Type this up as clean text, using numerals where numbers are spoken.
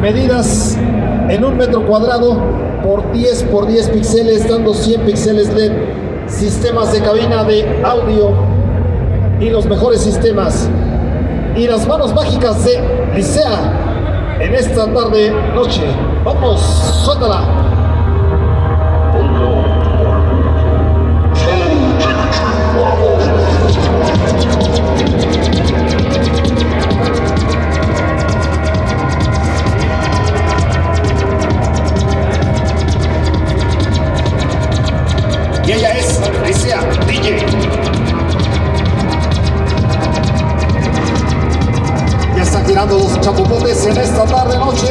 medidas en 1 metro cuadrado por 10 por 10 píxeles, dando 100 píxeles LED, sistemas de cabina de audio y los mejores sistemas. Y las manos mágicas de Licea en esta tarde noche. Vamos, suéltala. Y ella es Licea DJ. Ya están tirando los chapopotes en esta tarde noche.